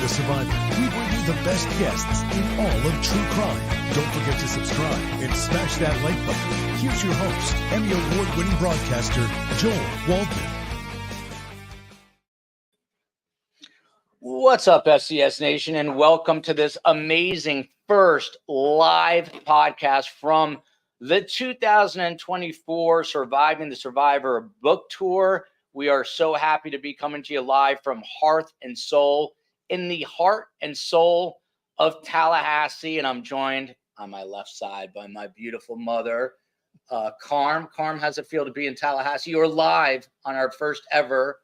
the Survivor, we bring you the best guests in all of true crime. Don't forget to subscribe and smash that like button. Here's your host, Emmy Award-winning broadcaster, Joel Waldman. What's up, SCS Nation, and welcome to this amazing first live podcast from the 2024 Surviving the Survivor book tour. We are so happy to be coming to you live from Hearth and Soul in the heart and soul of Tallahassee, and I'm joined on my left side by my beautiful mother, Karm. Karm, how's it feel to be in Tallahassee? You're live on our first ever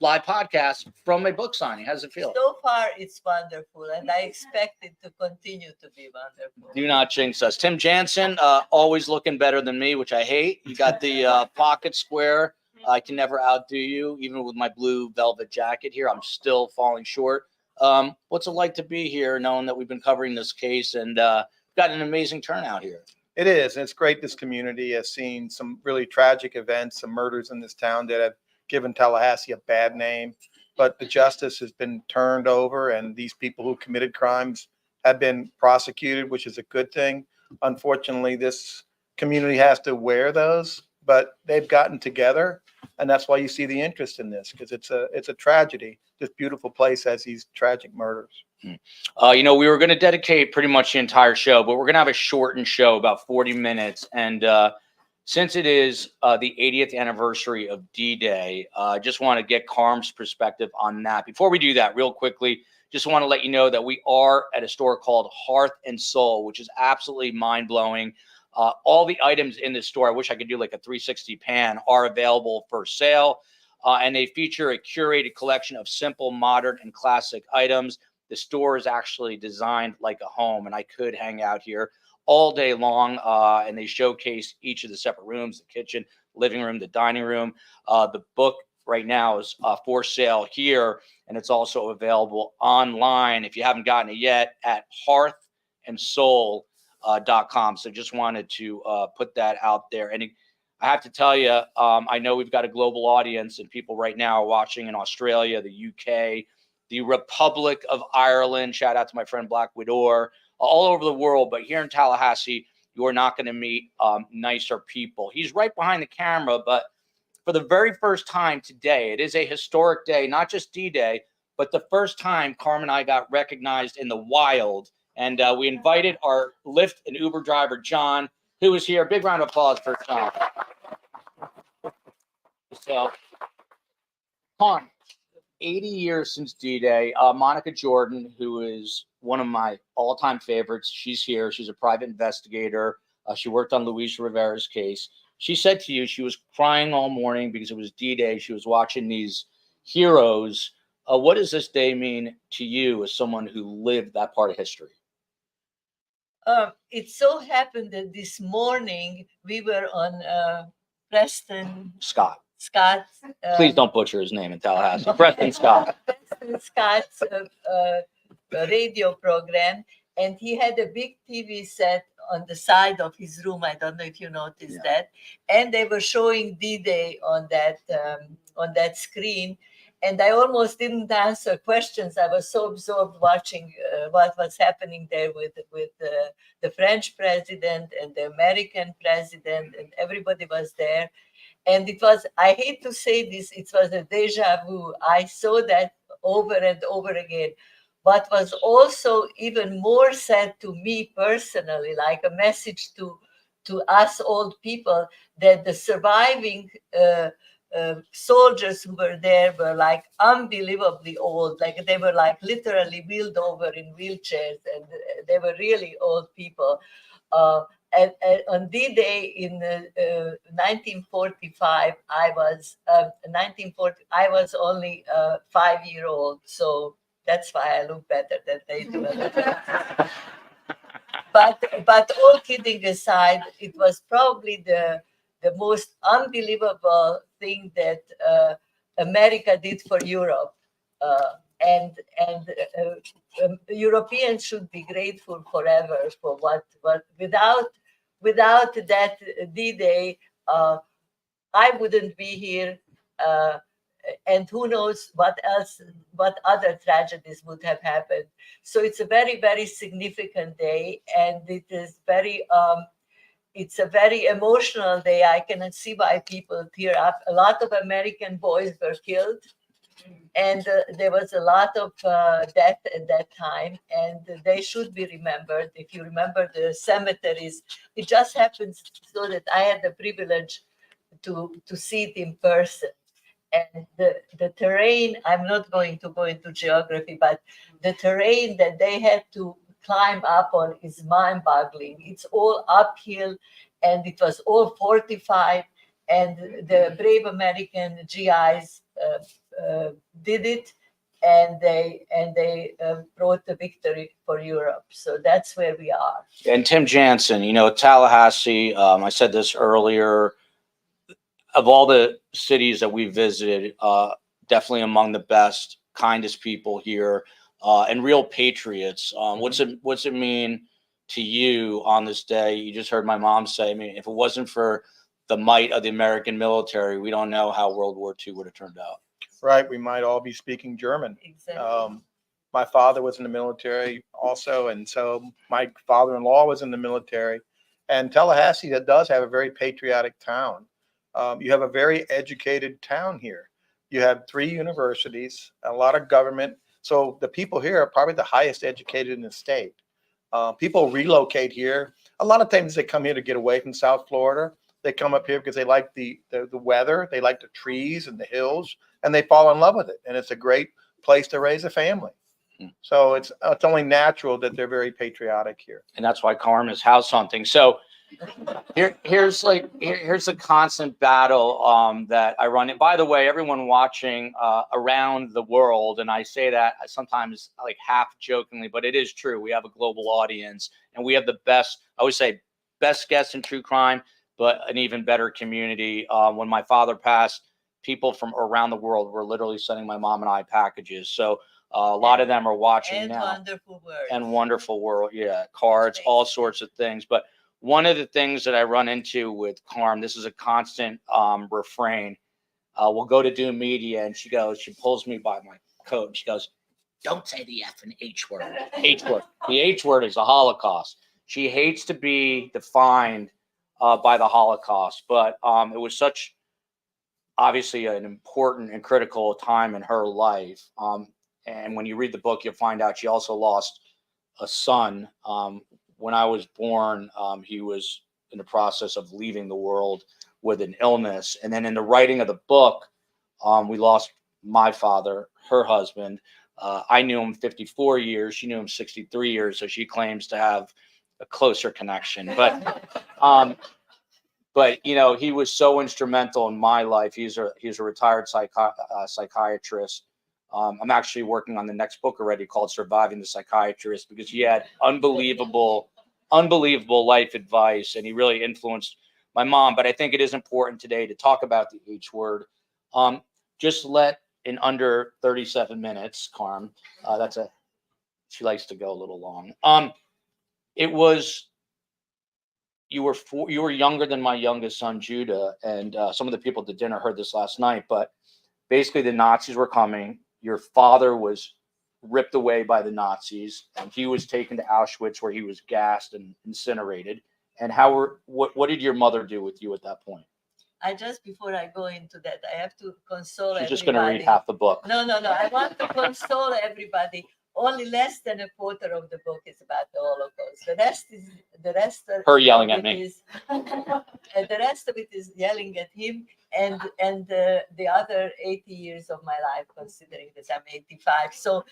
live podcast from a book signing. How does it feel? So far, it's wonderful, and I expect it to continue to be wonderful. Do not jinx us. Tim Jansen, always looking better than me, which I hate. You got the pocket square. I can never outdo you. Even with my blue velvet jacket here, I'm still falling short. What's it like to be here, knowing that we've been covering this case and got an amazing turnout here? It is. And it's great. This community has seen some really tragic events, some murders in this town that have given Tallahassee a bad name. But the justice has been turned over, and these people who committed crimes have been prosecuted, which is a good thing. Unfortunately, this community has to wear those, but they've gotten together. And that's why you see the interest in this, because it's a tragedy. This beautiful place has these tragic murders. We were going to dedicate pretty much the entire show, but we're going to have a shortened show, about 40 minutes. And since it is the 80th anniversary of D-Day, I just want to get Karm's perspective on that. Before we do that, real quickly, just want to let you know that we are at a store called Hearth and Soul, which is absolutely mind-blowing. All the items in the store, I wish I could do like a 360 pan, are available for sale. And they feature a curated collection of simple, modern, and classic items. The store is actually designed like a home, and I could hang out here all day long. And they showcase each of the separate rooms, the kitchen, living room, the dining room. The book right now is for sale here, and it's also available online if you haven't gotten it yet at hearthandsoul.com. So just wanted to put that out there. And I have to tell you, I know we've got a global audience, and people right now are watching in Australia, the UK, the Republic of Ireland. Shout out to my friend Black Widow, all over the world. But here in Tallahassee, you are not going to meet nicer people. He's right behind the camera, but for the very first time today, it is a historic day, not just D-Day, but the first time Karm and I got recognized in the wild. And we invited our Lyft and Uber driver, John, who is here. Big round of applause for John. So, Karm, 80 years since D-Day. Monica Jordan, who is one of my all-time favorites, she's here. She's a private investigator. She worked on Luis Rivera's case. She said to you she was crying all morning because it was D-Day. She was watching these heroes. What does this day mean to you as someone who lived that part of history? It so happened that this morning we were on Preston Scott. Please don't butcher his name in Tallahassee. Preston Scott. Preston Scott's radio program, and he had a big TV set on the side of his room. I don't know if you noticed that. And they were showing D-Day on that screen. And I almost didn't answer questions. I was so absorbed watching what was happening there with the French president and the American president, and everybody was there. And it was, I hate to say this, it was a deja vu. I saw that over and over again. What was also even more sad to me personally, like a message to us old people, that the surviving soldiers who were there were like unbelievably old. Like they were like literally wheeled over in wheelchairs, and they were really old people. And on D-Day in 1945, I was only 5-year-old. So that's why I look better than they do. But all kidding aside, it was probably the most unbelievable thing that America did for Europe. And Europeans should be grateful forever for what without that D-Day, I wouldn't be here. and who knows what else, what other tragedies would have happened. So it's a very, very significant day, and it is very, it's a very emotional day. I cannot see why people tear up. A lot of American boys were killed, and there was a lot of death at that time, and they should be remembered. If you remember the cemeteries, it just happens so that I had the privilege to see it in person. And the terrain, I'm not going to go into geography, but the terrain that they had to climb up on is mind-boggling. It's all uphill, and it was all fortified, and the brave American GIs did it, and they brought the victory for Europe. So that's where we are. And Tim Jansen, Tallahassee, I said this earlier, of all the cities that we visited, definitely among the best, kindest people here, and real patriots. What's it mean to you on this day? You just heard my mom say, I mean, if it wasn't for the might of the American military, we don't know how World War II would have turned out. Right. We might all be speaking German. Exactly. My father was in the military also, and so my father-in-law was in the military. And Tallahassee, that does have a very patriotic town. You have a very educated town here. You have 3 universities, a lot of government. So the people here are probably the highest educated in the state. People relocate here. A lot of times they come here to get away from South Florida. They come up here because they like the weather, they like the trees and the hills, and they fall in love with it. And it's a great place to raise a family. So it's only natural that they're very patriotic here. And that's why Karm is house hunting. So here's the constant battle that I run. And by the way, everyone watching around the world, and I say that sometimes like half jokingly, but it is true. We have a global audience, and we have the best, I always say, best guests in true crime, but an even better community. When my father passed, people from around the world were literally sending my mom and I packages. So a lot of them are watching and now. Wonderful words. And wonderful world, yeah, cards, all sorts of things. But one of the things that I run into with Karm, this is a constant refrain. We'll go to do media, and she pulls me by my coat, and she goes, "Don't say the F and H word. H word. The H word is the Holocaust." She hates to be defined by the Holocaust, but it was such obviously an important and critical time in her life. And when you read the book, you'll find out she also lost a son. When I was born, he was in the process of leaving the world with an illness. And then in the writing of the book, we lost my father, her husband. I knew him 54 years. She knew him 63 years. So she claims to have a closer connection. But he was so instrumental in my life. He's a retired psychiatrist. I'm actually working on the next book already called Surviving the Psychiatrist, because he had unbelievable life advice, and he really influenced my mom. But I think it is important today to talk about the H word. Just let in under 37 minutes, Karm. She likes to go a little long. You were younger than my youngest son, Judah, and some of the people at the dinner heard this last night, but basically the Nazis were coming. Your father was ripped away by the Nazis, and he was taken to Auschwitz, where he was gassed and incinerated. And what did your mother do with you at that point? Before I go into that, I have to console everybody. She's just going to read half the book. No. I want to console everybody. Only less than a quarter of the book is about the Holocaust. The rest her yelling at me. The rest of it is yelling at him, and the other 80 years of my life, considering that I'm 85. So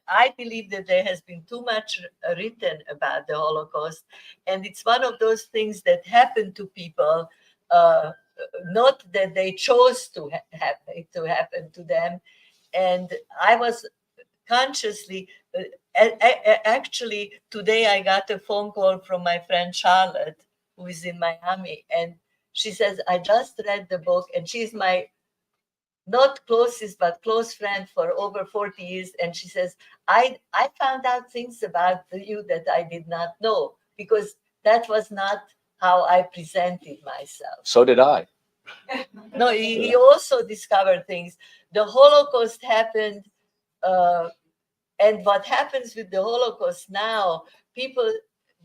I believe that there has been too much written about the Holocaust, and it's one of those things that happen to people, not that they chose to happen to them. And I was consciously, actually, today I got a phone call from my friend Charlotte, who is in Miami, and she says, I just read the book, and she's my not closest, but close friend for over 40 years. And she says, I found out things about you that I did not know, because that was not how I presented myself. So did I. No, he also discovered things. The Holocaust happened, and what happens with the Holocaust now, people,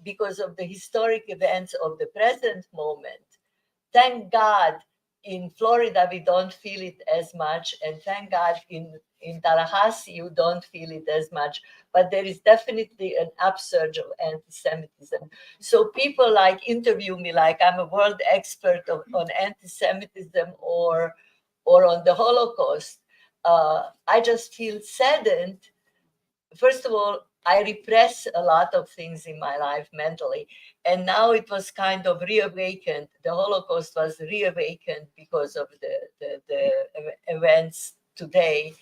because of the historic events of the present moment, thank God in Florida we don't feel it as much, and thank God in Tallahassee you don't feel it as much, but there is definitely an upsurge of anti-Semitism. So people like interview me like I'm a world expert on anti-Semitism or on the Holocaust. I just feel saddened. First of all, I repress a lot of things in my life mentally. And now it was kind of reawakened. The Holocaust was reawakened because of the events today.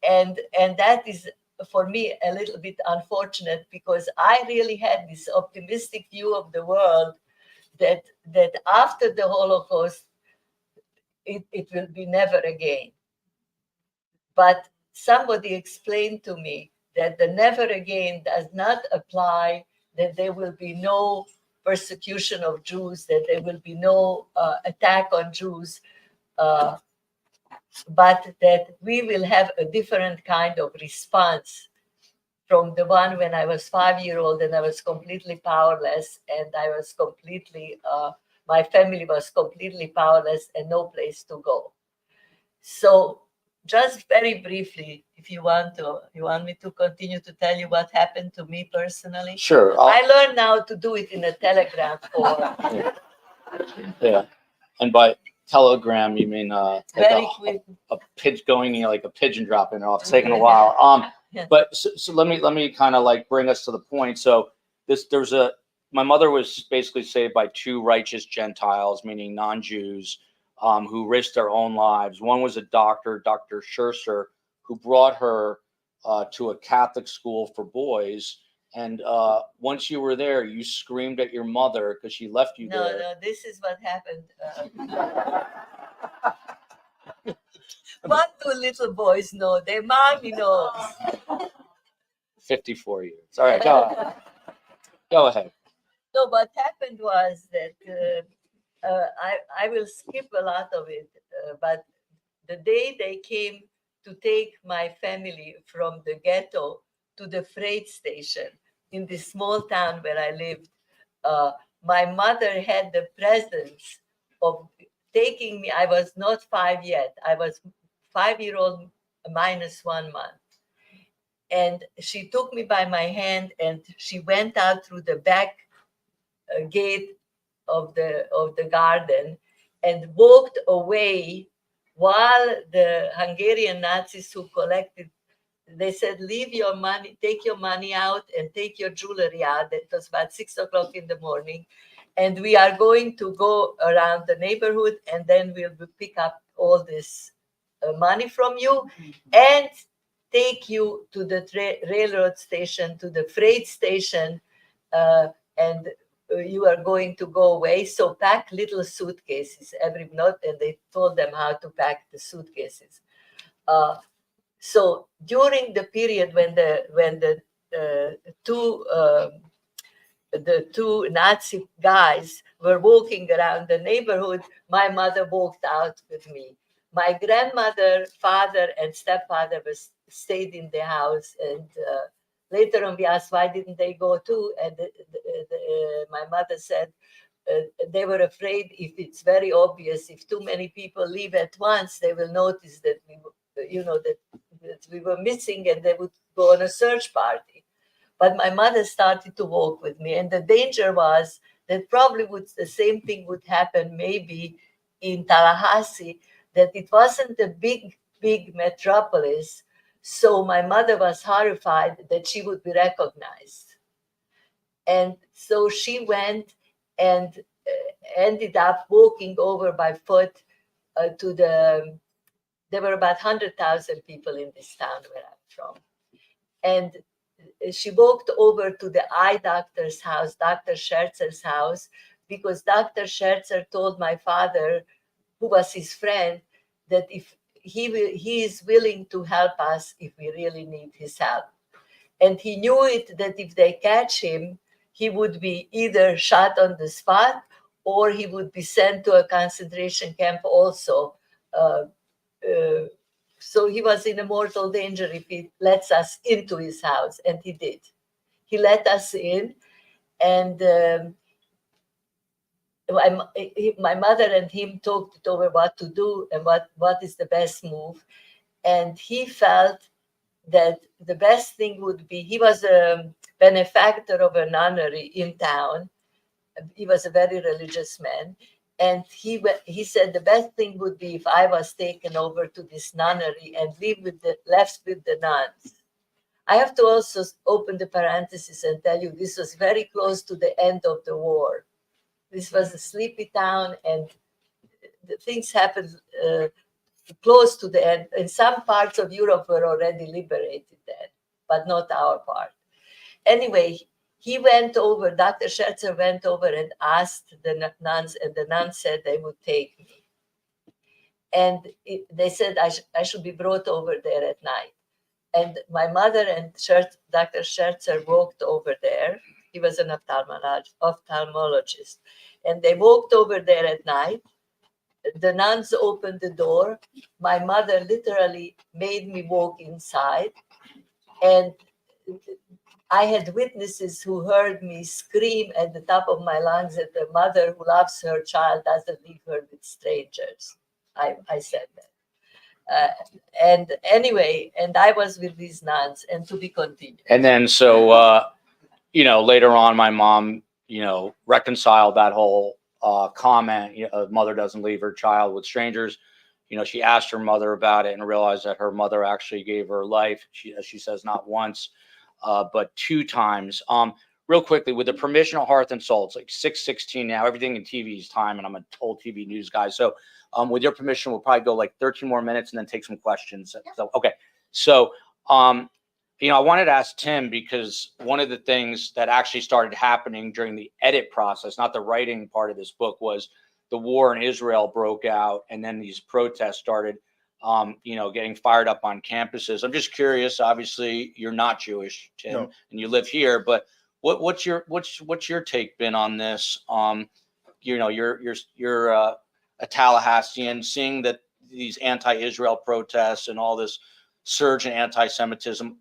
And that is, for me, a little bit unfortunate, because I really had this optimistic view of the world that after the Holocaust, it will be never again. But somebody explained to me that the never again does not apply, that there will be no persecution of Jews, that there will be no attack on Jews, but that we will have a different kind of response from the one when I was 5-year-old and I was completely powerless, and I was completely, my family was completely powerless and no place to go. So just very briefly, if you want me to continue to tell you what happened to me personally? Sure. I learned now to do it in a telegram form. Yeah. And by telegram, you mean like Very quick. a pitch going, like a pigeon dropping off. It's taking a while. But so let me kind of like bring us to the point. So my mother was basically saved by two righteous Gentiles, meaning non-Jews, who risked their own lives. One was a doctor, Dr. Scherzer, who brought her to a Catholic school for boys. And once you were there, you screamed at your mother because she left you there. No, this is what happened. What do little boys know? Their mommy knows. 54 years. All right, go ahead. So what happened was that I will skip a lot of it, but the day they came to take my family from the ghetto to the freight station in this small town where I lived, my mother had the presence of taking me. I was not 5 yet. I was 5-year-old minus 1 month. And she took me by my hand and she went out through the back gate of the garden and walked away while the Hungarian Nazis who collected, they said, leave your money, take your money out and take your jewelry out. It was about 6 o'clock in the morning. And we are going to go around the neighborhood and then we'll pick up all this money from you and take you to the railroad station, to the freight station, and you are going to go away. So pack little suitcases every night, and they told them how to pack the suitcases. So during the period when the two Nazi guys were walking around the neighborhood, my mother walked out with me. My grandmother, father, and stepfather stayed in the house, and later on we asked why didn't they go too, and my mother said they were afraid if it's very obvious, if too many people leave at once, they will notice that that we were missing, and they would go on a search party. But my mother started to walk with me, and the danger was that probably the same thing would happen maybe in Tallahassee, that it wasn't a big metropolis. So my mother was horrified that she would be recognized. And so she went and ended up walking over by foot there were about 100,000 people in this town where I'm from. And she walked over to the eye doctor's house, Dr. Scherzer's house, because Dr. Scherzer told my father, who was his friend, that if he is willing to help us if we really need his help. And he knew that if they catch him, he would be either shot on the spot or he would be sent to a concentration camp also. So he was in a mortal danger if he lets us into his house, and he did. He let us in, and my mother and him talked over what to do and what is the best move. And he felt that the best thing would be, he was a benefactor of a nunnery in town. He was a very religious man. And he said the best thing would be if I was taken over to this nunnery and left with the nuns. I have to also open the parenthesis and tell you this was very close to the end of the war. This was a sleepy town, and the things happened close to the end. In some parts of Europe were already liberated then, but not our part. Anyway, he went over, Dr. Scherzer went over and asked the nuns, and the nuns said they would take me. And they said I should be brought over there at night. And my mother and Dr. Scherzer walked over there. He was an ophthalmologist. And they walked over there at night. The nuns opened the door. My mother literally made me walk inside. And I had witnesses who heard me scream at the top of my lungs that the mother who loves her child doesn't leave her with strangers. I said that. And anyway, and I was with these nuns, and to be continued. And then, so, later on, my mom, reconciled that whole comment, mother doesn't leave her child with strangers. She asked her mother about it and realized that her mother actually gave her life. She says not once, but 2 times. Real quickly, with the permission of Hearth and Soul, it's like 6:16 now. Everything in TV is time, and I'm an old TV news guy. So with your permission, we'll probably go like 13 more minutes and then take some questions. So, okay. So, I wanted to ask Tim, because one of the things that actually started happening during the edit process, not the writing part of this book, was the war in Israel broke out, and then these protests started, getting fired up on campuses. I'm just curious. Obviously, you're not Jewish, Tim, No. and you live here, but what's your take been on this? You're a Tallahassean, seeing that these anti-Israel protests and all this surge in anti-Semitism.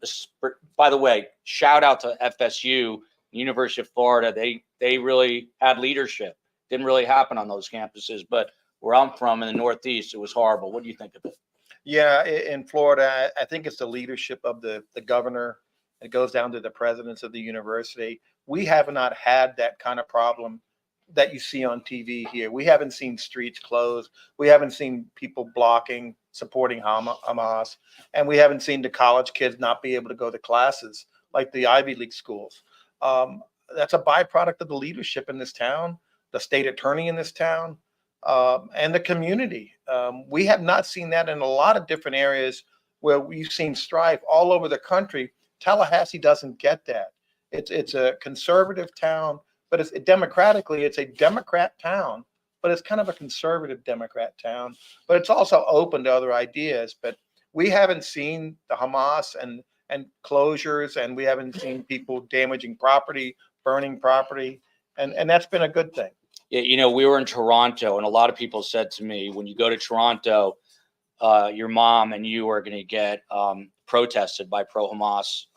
By the way, shout out to FSU, University of Florida. They really had leadership. Didn't really happen on those campuses, but where I'm from in the Northeast, it was horrible. What do you think of it? Yeah, in Florida, I think it's the leadership of the governor. It goes down to the presidents of the university. We have not had that kind of problem that you see on TV here. We haven't seen streets closed. We haven't seen people blocking, supporting Hamas. And we haven't seen the college kids not be able to go to classes like the Ivy League schools. That's a byproduct of the leadership in this town, the state attorney in this town, and the community. We have not seen that in a lot of different areas where we've seen strife all over the country. Tallahassee doesn't get that. It's a conservative town, but it's democratically, it's a Democrat town, but it's kind of a conservative Democrat town. But it's also open to other ideas. But we haven't seen the Hamas and closures, and we haven't seen people damaging property, burning property, and that's been a good thing. Yeah, we were in Toronto, and a lot of people said to me, when you go to Toronto, your mom and you are going to get protested by pro-Hamas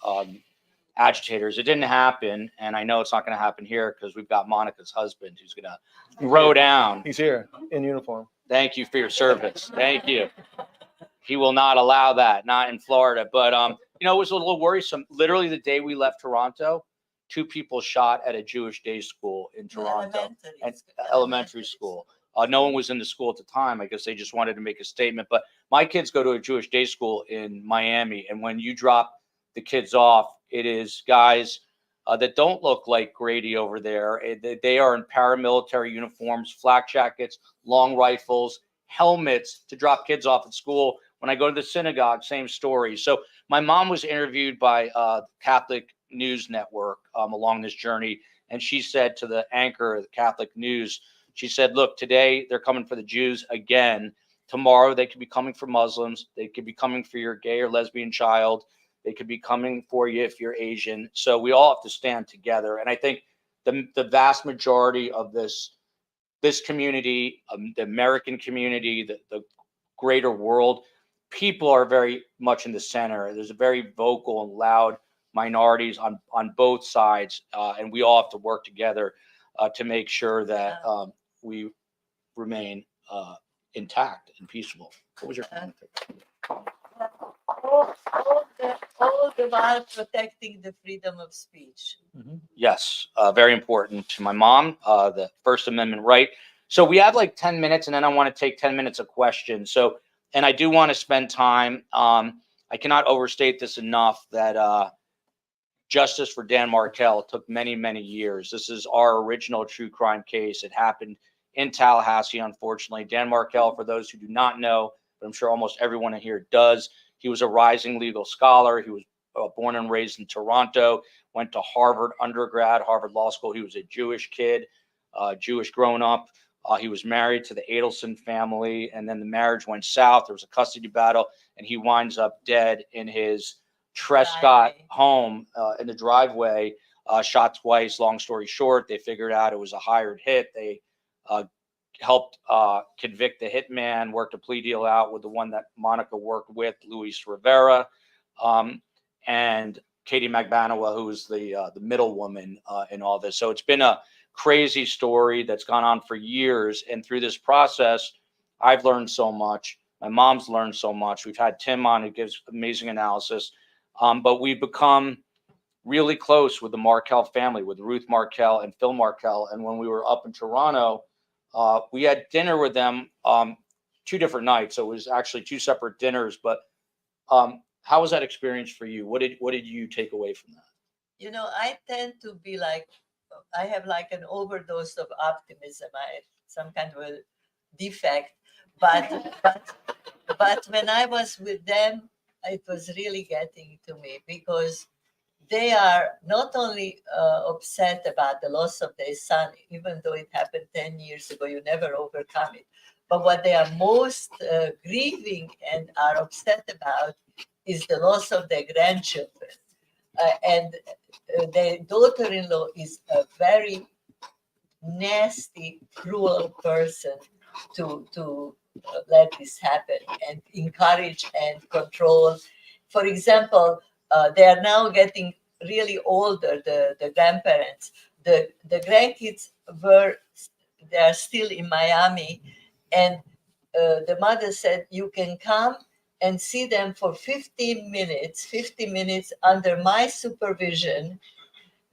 agitators. It didn't happen, and I know it's not going to happen here because we've got Monica's husband who's going to row down. He's here in uniform. Thank you for your service. Thank you. He will not allow that, not in Florida. But, it was a little worrisome. Literally the day we left Toronto, 2 people shot at a Jewish day school in Toronto, elementary school. No one was in the school at the time. I guess they just wanted to make a statement. But my kids go to a Jewish day school in Miami, and when you drop the kids off, it is guys that don't look like Grady over there. They are in paramilitary uniforms, flak jackets, long rifles, helmets to drop kids off at school. When I go to the synagogue, same story. So my mom was interviewed by Catholic News Network along this journey, and she said to the anchor of the Catholic News, she said, look, today they're coming for the Jews again. Tomorrow they could be coming for Muslims. They could be coming for your gay or lesbian child. They could be coming for you if you're Asian. So we all have to stand together. And I think the vast majority of this this community, the American community, the greater world, people are very much in the center. There's a very vocal and loud minorities on both sides, and we all have to work together to make sure that we remain intact and peaceful. What was your comment? All the while protecting the freedom of speech. Yes, very important to my mom, the First Amendment right. So we have like 10 minutes, and then I want to take 10 minutes of questions. So, and I do want to spend time. I cannot overstate this enough that justice for Dan Markel took many, many years. This is our original true crime case. It happened in Tallahassee, unfortunately. Dan Markel, for those who do not know, but I'm sure almost everyone here does, he was a rising legal scholar. He was born and raised in Toronto, went to Harvard undergrad, Harvard Law School. He was a Jewish kid, Jewish grown up. He was married to the Adelson family, and then the marriage went south. There was a custody battle, and he winds up dead in his Trescott home in the driveway, shot twice. Long story short, they figured out it was a hired hit. They helped convict the hitman, worked a plea deal out with the one that Monica worked with, Luis Rivera, and Katie Magbanawa, who was the middle woman in all this. So it's been a crazy story that's gone on for years. And through this process, I've learned so much. My mom's learned so much. We've had Tim on who gives amazing analysis. But we've become really close with the Markel family, with Ruth Markel and Phil Markel. And when we were up in Toronto, we had dinner with them 2 different nights. So it was actually 2 separate dinners. But how was that experience for you? What did you take away from that? You know, I tend to be like, I have like an overdose of optimism. I have some kind of a defect. But when I was with them, it was really getting to me because they are not only upset about the loss of their son, even though it happened 10 years ago, you never overcome it. But what they are most grieving and are upset about is the loss of their grandchildren. And their daughter-in-law is a very nasty, cruel person to let this happen and encourage and control. For example, they are now getting really older, the grandparents. The grandkids they are still in Miami, and the mother said, you can come and see them for 50 minutes under my supervision.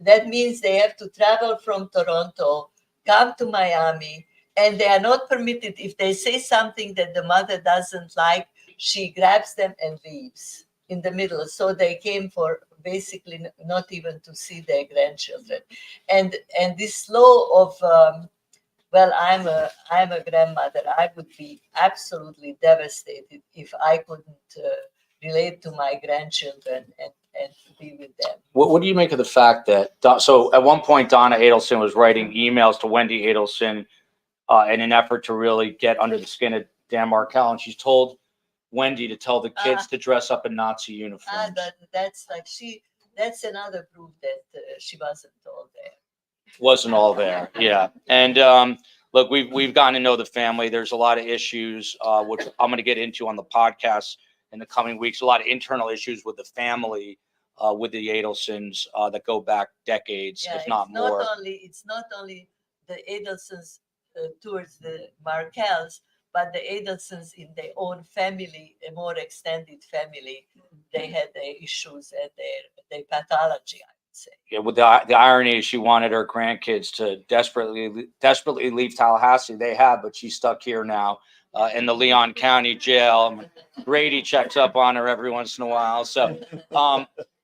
That means they have to travel from Toronto, come to Miami, and they are not permitted. If they say something that the mother doesn't like, she grabs them and leaves in the middle. So they came for basically not even to see their grandchildren. And this law of, well, I'm a grandmother. I would be absolutely devastated if I couldn't relate to my grandchildren and be with them. What do you make of the fact that, so at one point, Donna Adelson was writing emails to Wendy Adelson in an effort to really get under the skin of Dan Markel, and she's told Wendy to tell the kids to dress up in Nazi uniforms. That's another proof that she wasn't all there. Wasn't all there, yeah. And look, we've gotten to know the family. There's a lot of issues, which I'm going to get into on the podcast in the coming weeks. A lot of internal issues with the family, with the Adelsons that go back decades, if not more. It's not only the Adelsons towards the Markels, but the Adelsons in their own family, a more extended family, they had their issues and their pathology, I would say. Yeah, with the irony is she wanted her grandkids to desperately leave Tallahassee. They have, but she's stuck here now in the Leon County Jail. Brady checks up on her every once in a while. So,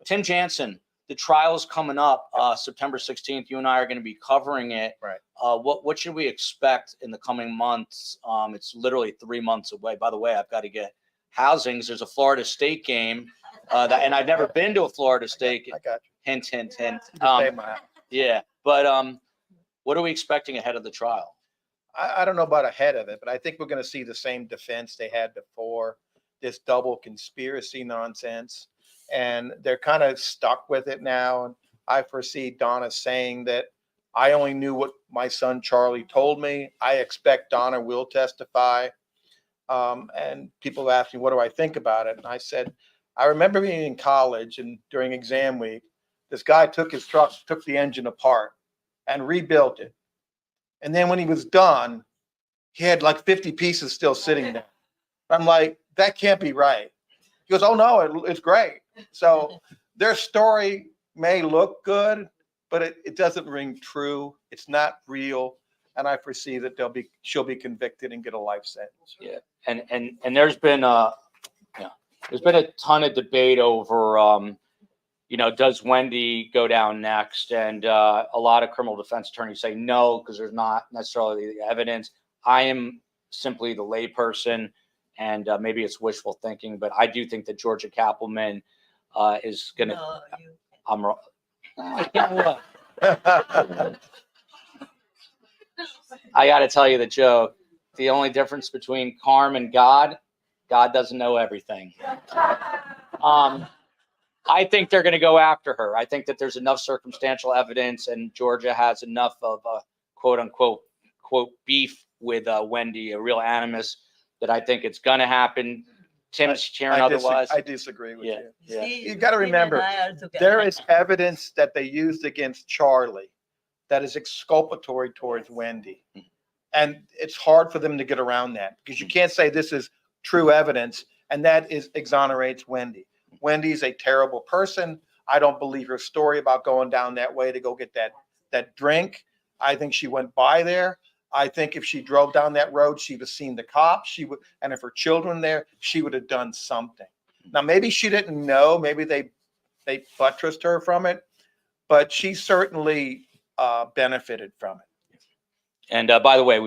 Tim Jansen, the trial is coming up September 16th. You and I are going to be covering it. Right. What should we expect in the coming months? It's literally 3 months away. By the way, I've got to get housings. There's a Florida State game, and I've never been to a Florida State. I got you. Hint, hint, hint. Yeah. But what are we expecting ahead of the trial? I don't know about ahead of it, but I think we're going to see the same defense they had before, this double conspiracy nonsense. And they're kind of stuck with it now. And I foresee Donna saying that I only knew what my son Charlie told me. I expect Donna will testify. And people asked me, what do I think about it? And I said, I remember being in college and during exam week, this guy took his truck, took the engine apart and rebuilt it. And then when he was done, he had like 50 pieces still sitting there. I'm like, that can't be right. He goes, oh no, it's great. So their story may look good, but it doesn't ring true. It's not real. And I foresee that she'll be convicted and get a life sentence. Yeah. And there's been there's been a ton of debate over does Wendy go down next? And a lot of criminal defense attorneys say no, because there's not necessarily the evidence. I am simply the layperson, and maybe it's wishful thinking, but I do think that Georgia Kappelman is going to. No, I'm wrong. I can't. I got to tell you the joke. The only difference between Karm and God doesn't know everything. I think they're going to go after her. I think that there's enough circumstantial evidence, and Georgia has enough of a quote unquote beef with Wendy, a real animus, that I think it's going to happen. Tim's cheering otherwise. I disagree with you. Yeah. You got to remember, there is evidence that they used against Charlie that is exculpatory towards Wendy. And it's hard for them to get around that, because you can't say this is true evidence and that exonerates Wendy. Wendy's a terrible person. I don't believe her story about going down that way to go get that drink. I think she went by there. I think if she drove down that road, she would have seen the cops. And if her children there, she would have done something. Now, maybe she didn't know. Maybe they buttressed her from it, but she certainly benefited from it. And by the way,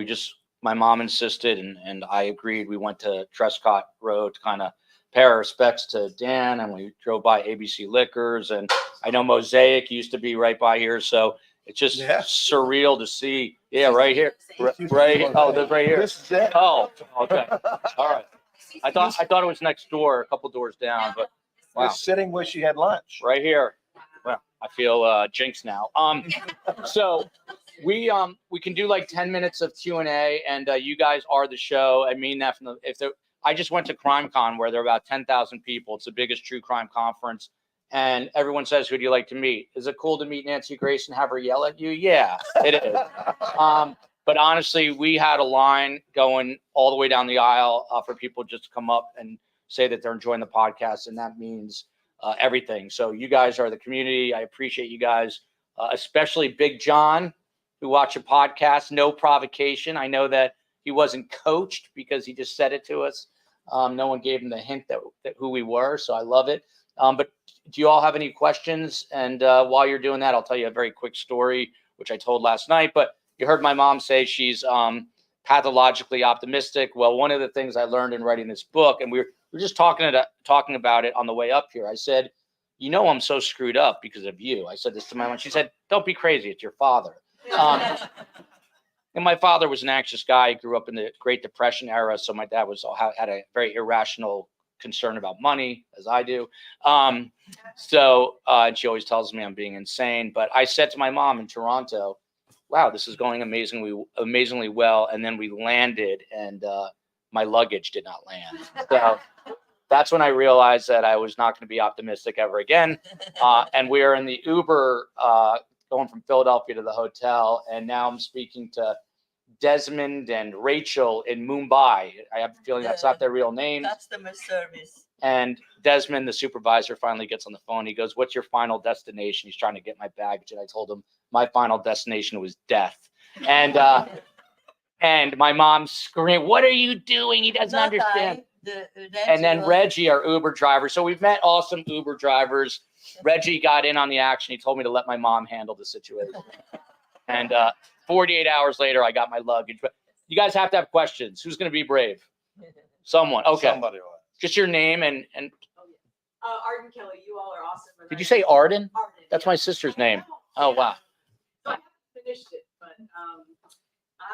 my mom insisted, and I agreed. We went to Trescott Road to kind of pay our respects to Dan, and we drove by ABC Liquors, and I know Mosaic used to be right by here, so it's just surreal to see. Yeah, right here, right here. Oh, that's right here. This is it. Oh, okay, all right. I thought it was next door, a couple doors down, but wow, sitting where she had lunch. right here. Well, I feel jinxed now. So we can do like 10 minutes of Q&A, and you guys are the show. I mean that I just went to CrimeCon, where there are about 10,000 people. It's the biggest true crime conference. And everyone says, who do you like to meet? Is it cool to meet Nancy Grace and have her yell at you? Yeah, it is. But honestly, we had a line going all the way down the aisle for people just to come up and say that they're enjoying the podcast. And that means everything. So you guys are the community. I appreciate you guys, especially Big John, who watch a podcast. No provocation. I know that he wasn't coached because he just said it to us. No one gave him the hint that who we were. So I love it. But do you all have any questions? And while you're doing that, I'll tell you a very quick story, which I told last night. But you heard my mom say she's pathologically optimistic. Well, one of the things I learned in writing this book, and we were just talking about it on the way up here. I said, I'm so screwed up because of you. I said this to my mom. She said, don't be crazy. It's your father. And my father was an anxious guy. He grew up in the Great Depression era. So my dad had a very irrational concern about money, as I do. And she always tells me I'm being insane. But I said to my mom in Toronto, wow, this is going amazingly well. And then we landed, and my luggage did not land. So that's when I realized that I was not going to be optimistic ever again. And we are in the Uber going from Philadelphia to the hotel. And now I'm speaking to Desmond and Rachel in Mumbai. I have a feeling that's not their real names. Customer service. And Desmond, the supervisor, finally gets on the phone. He goes, what's your final destination? He's trying to get my baggage. And I told him my final destination was death. And and my mom screamed, what are you doing? He doesn't understand. And then Reggie, our Uber driver. So we've met awesome Uber drivers. Reggie got in on the action. He told me to let my mom handle the situation. And 48 hours later, I got my luggage. But you guys have to have questions. Who's going to be brave? Someone. Okay. Somebody will. Just your name and. Arden Kelly, you all are awesome. Did you say Arden? Arden. That's my sister's name. Oh, wow. So I haven't finished it, but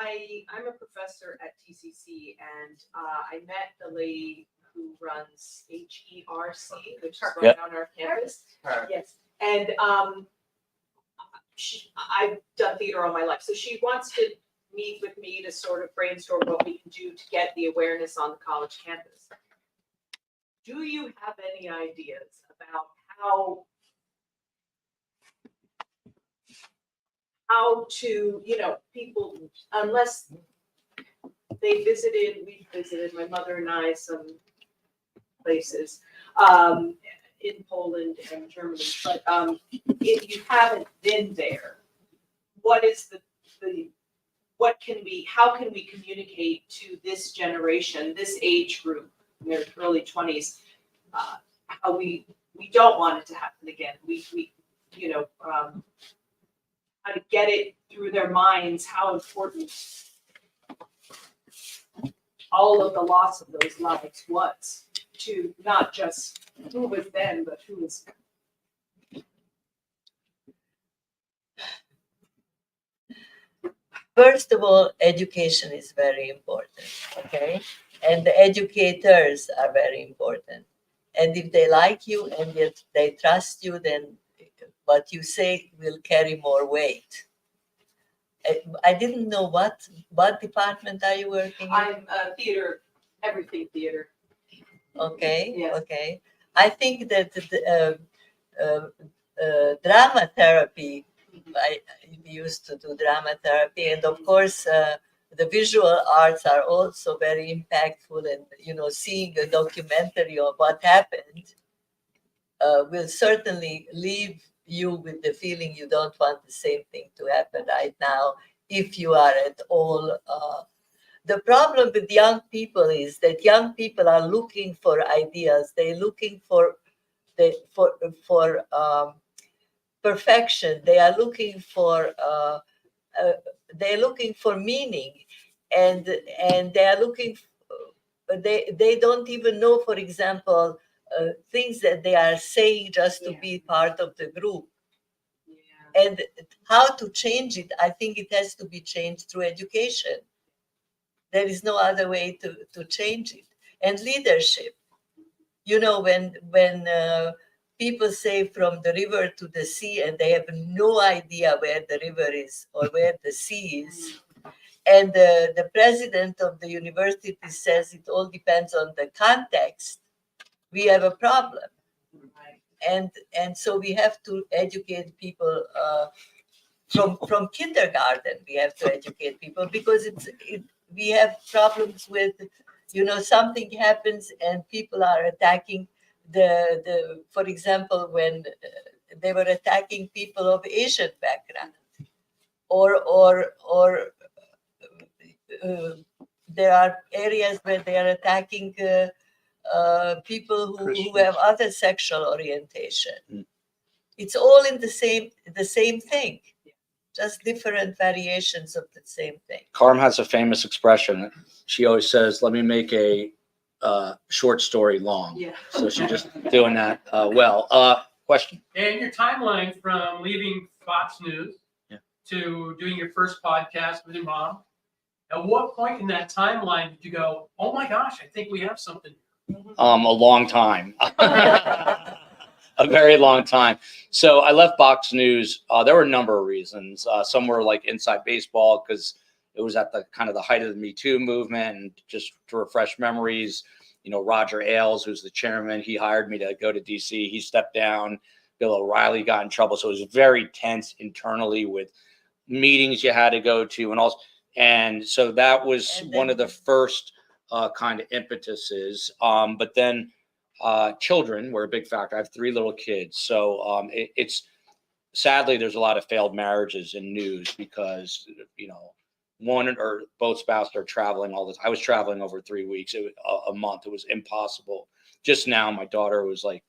I'm a professor at TCC, and I met the lady who runs HERC, which is right on our campus. Yes. And I've done theater all my life, so she wants to meet with me to sort of brainstorm what we can do to get the awareness on the college campus. Do you have any ideas about how to, people, unless we visited, my mother and I, some places in Poland and Germany, but if you haven't been there, what is how can we communicate to this generation, this age group, in their early 20s, how we don't want it to happen again? How to get it through their minds, how important all of the loss of those lives was to not just who was then, but who is now. First of all, education is very important, okay? And the educators are very important. And if they like you and yet they trust you, then what you say will carry more weight. I didn't know what department are you working in? I'm theater, everything theater. Okay, Yes. okay. I think that drama therapy, I used to do drama therapy, and of course the visual arts are also very impactful, and seeing a documentary of what happened will certainly leave you with the feeling you don't want the same thing to happen right now if you are at all. The problem with young people is that young people are looking for ideas. They're looking for perfection. They are looking for meaning, and they are looking. They don't even know, for example, things that they are saying just to be part of the group. Yeah. And how to change it? I think it has to be changed through education. There is no other way to change it. And leadership. When people say from the river to the sea, and they have no idea where the river is or where the sea is, and the president of the university says it all depends on the context, we have a problem. And so we have to educate people from kindergarten. We have to educate people because we have problems with, something happens and people are attacking for example, when they were attacking people of Asian background, or there are areas where they are attacking people who have other sexual orientation. It's all in the same thing, just different variations of the same thing. Karm has a famous expression. She always says, "Let me make a short story long." Yeah. So she's just doing that well. Question. And your timeline from leaving Fox News to doing your first podcast with your mom. At what point in that timeline did you go, "Oh my gosh, I think we have something"? A long time. A very long time. So I left Fox News. There were a number of reasons. Some were like inside baseball because it was at the kind of the height of the Me Too movement, and just to refresh memories, Roger Ailes, who's the chairman, he hired me to go to DC. He stepped down. Bill O'Reilly got in trouble. So it was very tense internally with meetings you had to go to and all. And so that was one of the first kind of impetuses. But then children were a big factor. I have 3 little kids. So it's sadly, there's a lot of failed marriages in news because, one or both spouses are traveling all the time. I was traveling over 3 weeks, a month. It was impossible. Just now, my daughter was like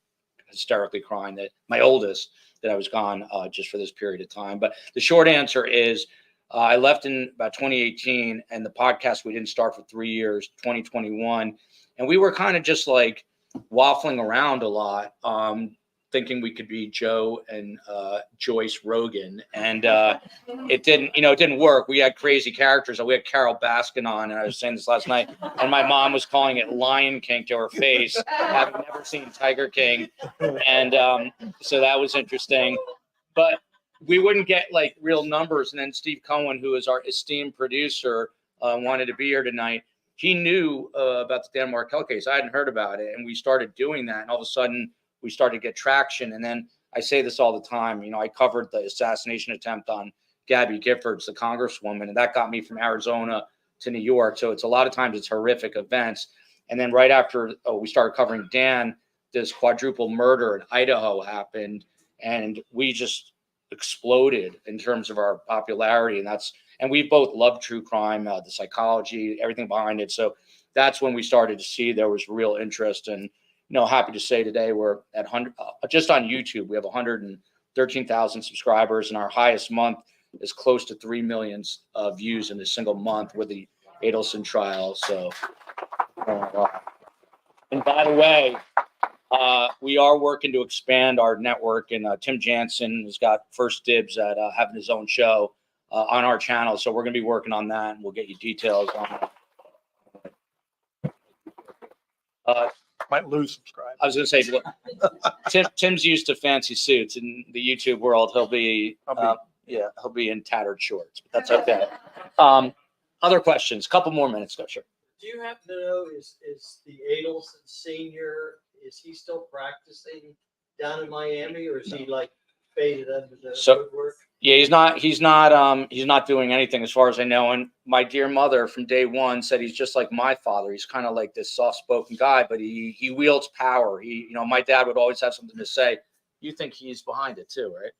hysterically crying that my oldest, that I was gone just for this period of time. But the short answer is I left in about 2018, and the podcast, we didn't start for 3 years, 2021. And we were kind of just like waffling around a lot, thinking we could be Joe and Joyce Rogan, and it didn't work. We had crazy characters. We had Carol Baskin on, and I was saying this last night, and my mom was calling it Lion King to her face, having never seen Tiger King, and so that was interesting. But we wouldn't get like real numbers. And then Steve Cohen, who is our esteemed producer, wanted to be here tonight. He knew about the Dan Markel case. I hadn't heard about it. And we started doing that. And all of a sudden we started to get traction. And then I say this all the time, you know, I covered the assassination attempt on Gabby Giffords, the congresswoman, and that got me from Arizona to New York. So it's a lot of times it's horrific events. And then right after we started covering Dan, this quadruple murder in Idaho happened, and we just exploded in terms of our popularity. And we both love true crime, the psychology, everything behind it. So that's when we started to see there was real interest. And, you know, happy to say today we're at 100, just on YouTube, we have 113,000 subscribers, and our highest month is close to 3 million views in a single month with the Adelson trial. So, and by the way, we are working to expand our network, and Tim Jansen has got first dibs at having his own show on our channel. So we're going to be working on that, and we'll get you details on it. Might lose subscribers. I was going to say, look, Tim's used to fancy suits in the YouTube world. He'll be in tattered shorts, but that's okay. Other questions? Couple more minutes. Go, sure. Do you happen to know, is the Adelson senior, is he still practicing down in Miami, or is he like faded under the woodwork? Yeah, he's not doing anything as far as I know. And my dear mother from day one said he's just like my father. He's kind of like this soft-spoken guy, but he wields power. My dad would always have something to say. You think he's behind it too, right?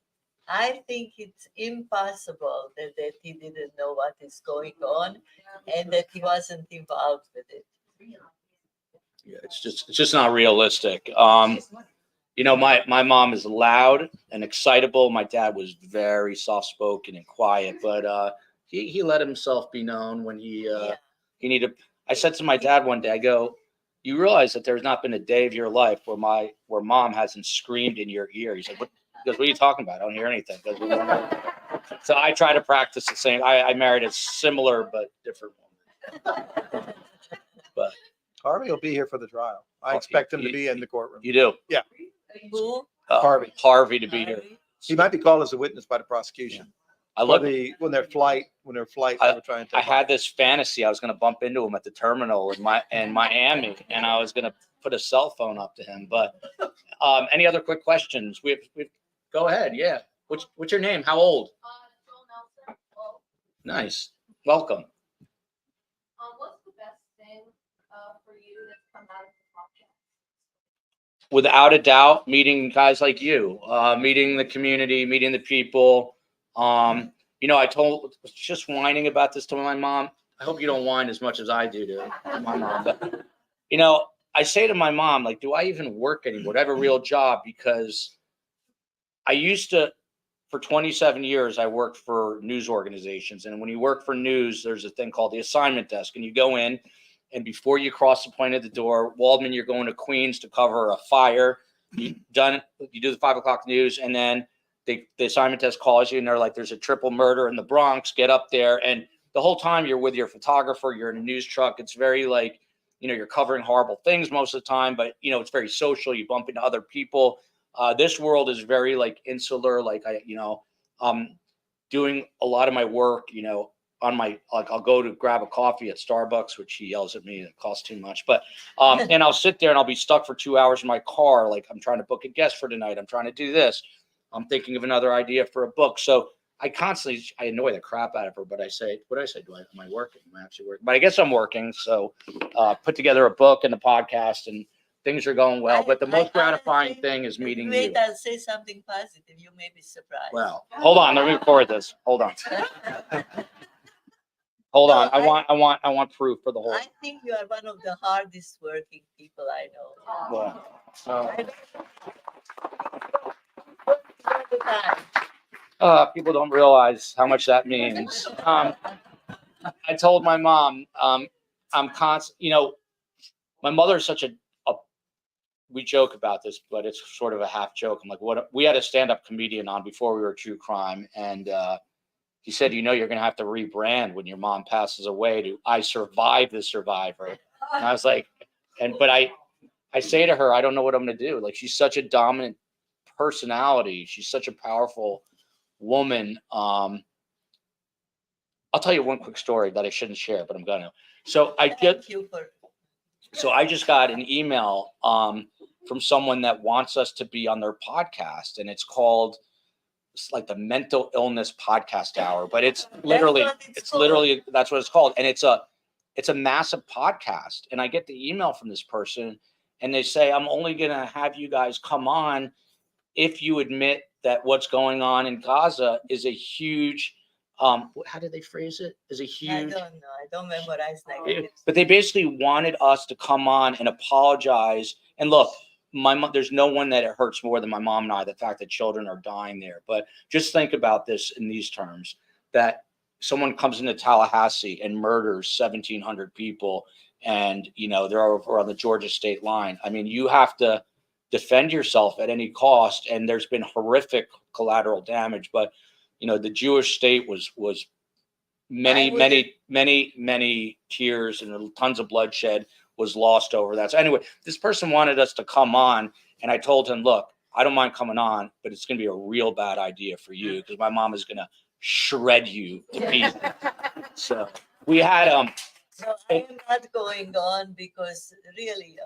I think it's impossible that he didn't know what is going on and that he wasn't involved with it. Yeah, it's just not realistic. My mom is loud and excitable. My dad was very soft-spoken and quiet, but he let himself be known when he needed. I said to my dad one day, I go, you realize that there's not been a day of your life where mom hasn't screamed in your ear. He's like, what are you talking about? I don't hear anything. So I try to practice the same. I married a similar but different woman. But Harvey will be here for the trial. I expect him to be in the courtroom. You do? Yeah. Who? Harvey to be here. He might be called as a witness by the prosecution. When their flight, they were trying to. I had this fantasy I was going to bump into him at the terminal in Miami, and I was going to put a cell phone up to him. But any other quick questions? We go ahead. Yeah. What's your name? How old? Nice. Welcome. What's the best thing for you that's come out of the podcast? Without a doubt, meeting guys like you, meeting the community, meeting the people. I was just whining about this to my mom. I hope you don't whine as much as I do to my mom. But, I say to my mom, like, do I even work anymore? Do I have a real job? Because I used to, for 27 years, I worked for news organizations. And when you work for news, there's a thing called the assignment desk. And you go in, and before you cross the point at the door, Waldman, you're going to Queens to cover a fire. You do the 5 o'clock news, and then the assignment desk calls you, and they're like, there's a triple murder in the Bronx. Get up there. And the whole time you're with your photographer, you're in a news truck. It's very like, you're covering horrible things most of the time, but, it's very social. You bump into other people. This world is very like insular. Like doing a lot of my work, I'll go to grab a coffee at Starbucks, which he yells at me, it costs too much. But, and I'll sit there and I'll be stuck for 2 hours in my car. Like, I'm trying to book a guest for tonight. I'm trying to do this. I'm thinking of another idea for a book. So I annoy the crap out of her, but I say, am I working? Am I actually working? But I guess I'm working. So, put together a book and a podcast, and things are going well. But the most gratifying thing is meeting you. Wait, I'll say something positive. You may be surprised. Well, hold on. Let me record this. Hold on. Hold on. I want proof for the whole. I think you are one of the hardest working people I know. People don't realize how much that means. I told my mom, I'm constant. My mother is such a. We joke about this, but it's sort of a half joke. I'm like, we had a stand-up comedian on before we were True Crime, and he said, you're going to have to rebrand when your mom passes away to I Survived the Survivor. And I was like, but I say to her, I don't know what I'm going to do. Like, she's such a dominant personality. She's such a powerful woman. I'll tell you one quick story that I shouldn't share, but I'm gonna. So I just got an email from someone that wants us to be on their podcast, and it's like the Mental Illness Podcast Hour, but it's literally that's what it's called, and it's a massive podcast. And I get the email from this person, and they say, I'm only gonna have you guys come on if you admit that what's going on in Gaza is a huge how did they phrase it? Is a huge. I don't know. I don't memorize like but they basically wanted us to come on and apologize. And look, my mom, there's no one that it hurts more than my mom and I, the fact that children are dying there. But just think about this in these terms, that someone comes into Tallahassee and murders 1,700 people, and, you know, they're over on the Georgia state line. I mean, you have to defend yourself at any cost. And there's been horrific collateral damage, but, you know, the Jewish state was many tears and tons of bloodshed was lost over that. So anyway, this person wanted us to come on, and I told him, look, I don't mind coming on, but it's going to be a real bad idea for you, because my mom is going to shred you to pieces. So we had So I am not going on because really,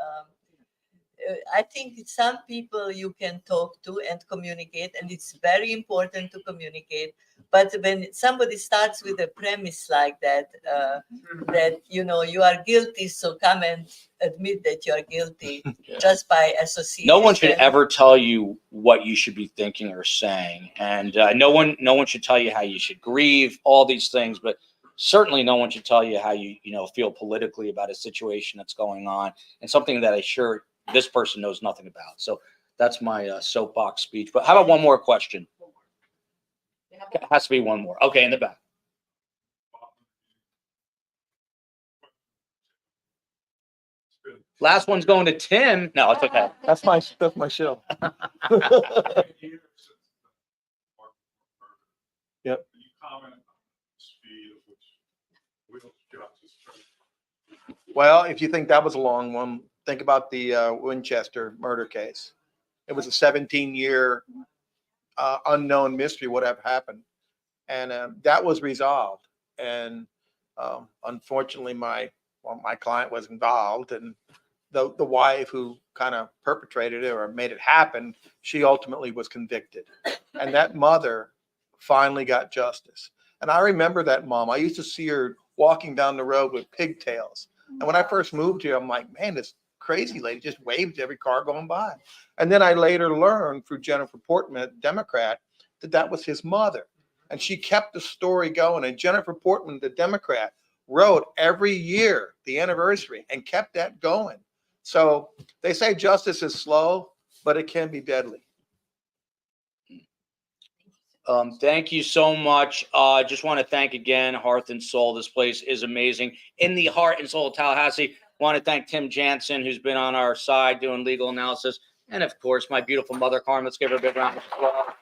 I think some people you can talk to and communicate, and it's very important to communicate. But when somebody starts with a premise like that, that, you know, you are guilty, so come and admit that you are guilty just by association. No one should ever tell you what you should be thinking or saying, and no one should tell you how you should grieve, all these things. But certainly, no one should tell you how you feel politically about a situation that's going on, and something that this person knows nothing about. So that's my soapbox speech. But how about one more question? It has to be one more. Okay, in the back. Last one's going to Tim. No, it's okay. That's my show. Yep. Well, if you think that was a long one, think about the Winchester murder case. It was a 17-year unknown mystery, whatever happened. And that was resolved. And unfortunately, my client was involved, and the wife who kind of perpetrated it or made it happen, she ultimately was convicted. And that mother finally got justice. And I remember that mom. I used to see her walking down the road with pigtails. And when I first moved here, I'm like, man, this crazy lady just waved to every car going by. And then I later learned through Jennifer Portman, a Democrat, that was his mother. And she kept the story going. And Jennifer Portman, the Democrat, wrote every year the anniversary and kept that going. So they say justice is slow, but it can be deadly. Thank you so much. Just want to thank again, Hearth and Soul. This place is amazing. In the heart and soul of Tallahassee. Want to thank Tim Jansen, who's been on our side doing legal analysis. And of course, my beautiful mother, Karm. Let's give her a big round of applause.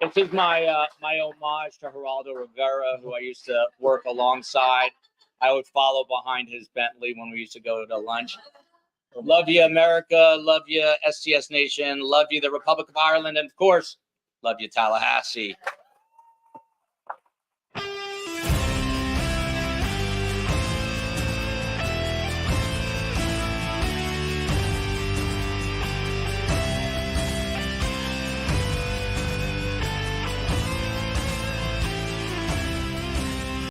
And this is my homage to Geraldo Rivera, who I used to work alongside. I would follow behind his Bentley when we used to go to lunch. Love you, America. Love you, STS Nation. Love you, the Republic of Ireland. And of course, love you, Tallahassee.